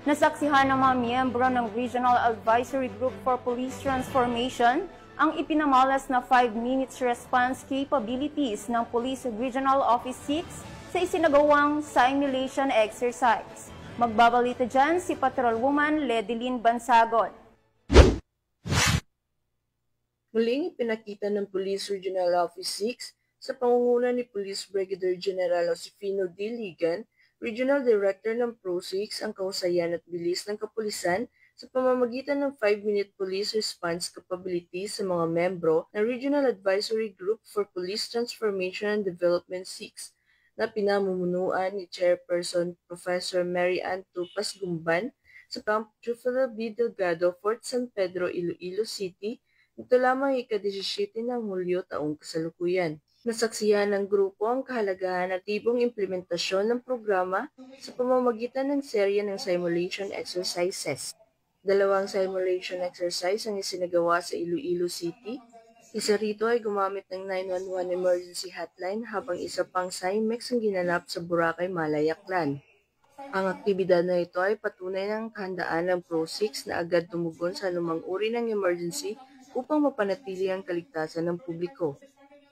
Nasaksihan ng mga miyembro ng Regional Advisory Group for Police Transformation ang ipinamalas na 5 minutes response capabilities ng Police Regional Office 6 sa isinagawang simulation exercise. Magbabalita dyan si Patrolwoman Ledilyn Bansagon. Muling ipinakita ng Police Regional Office 6 sa pangunguna ni Police Brigadier General Josefino D. Ligan, Regional Director ng PRO6, ang kausayan at bilis ng kapulisan sa pamamagitan ng 5-minute police response capability sa mga membro ng Regional Advisory Group for Police Transformation and Development 6 na pinamumunuan ni Chairperson Professor Mary Ann Tupas Gumban sa Camp Jufela B. Delgado, Fort San Pedro, Iloilo City, ito lamang ika-17 ng Hulyo taong kasalukuyan. Nasaksihan ng grupo ang kahalagahan at tibong implementasyon ng programa sa pamamagitan ng serye ng simulation exercises. 2 simulation exercise ang isinagawa sa Iloilo City. Isa rito ay gumamit ng 911 emergency hotline habang isa pang SIMEX ang ginanap sa Boracay, Malayaklan. Ang aktibidad na ito ay patunay ng kahandaan ng PRO6 na agad tumugon sa anumang uri ng emergency upang mapanatili ang kaligtasan ng publiko.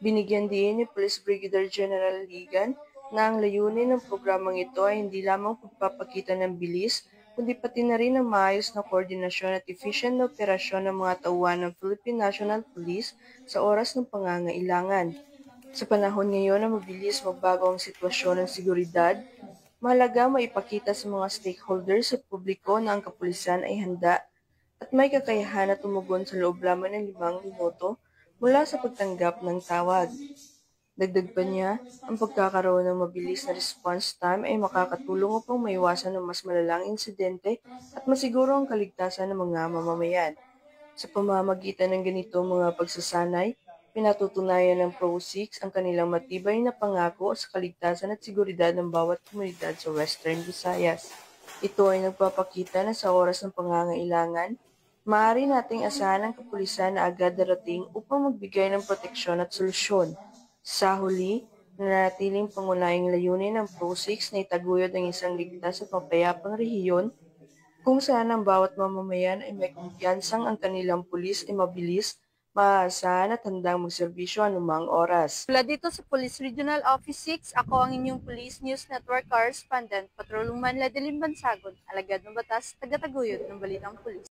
Binigyan din ni Police Brigadier General Ligan na ang layunin ng programang ito ay hindi lamang pagpapakita ng bilis, kundi pati na rin ang maayos na koordinasyon at efficient na operasyon ng mga tauhan ng Philippine National Police sa oras ng pangangailangan. Sa panahon ngayon na mabilis magbago ang sitwasyon ng seguridad, mahalaga maipakita sa mga stakeholders at publiko na ang kapulisan ay handa at may kakayahan na tumugon sa loob lamang ng 5 minuto mula sa pagtanggap ng tawag. Dagdag pa niya, ang pagkakaroon ng mabilis na response time ay makakatulong upang maiwasan ng mas malalang insidente at masiguro ang kaligtasan ng mga mamamayan. Sa pamamagitan ng ganito mga pagsasanay, pinatutunayan ng PRO6 ang kanilang matibay na pangako sa kaligtasan at seguridad ng bawat komunidad sa Western Visayas. Ito ay nagpapakita na sa oras ng pangangailangan, maaari nating asahan ang kapulisan na agad darating upang magbigay ng proteksyon at solusyon. Sa huli, nanatiling pangunahing layunin ng PRO6 na itaguyod ang isang ligtas at mapayapang rehiyon kung saan ang bawat mamamayan ay may kumpiyansang ang kanilang pulis ay mabilis, maaasahan at handang magserbisyo anumang oras. Mula dito sa Police Regional Office 6, ako ang inyong Police News Network Correspondent, Patrolwoman Ledilyn Bansagon, alagad ng batas, tagataguyod ng Balitang Pulis.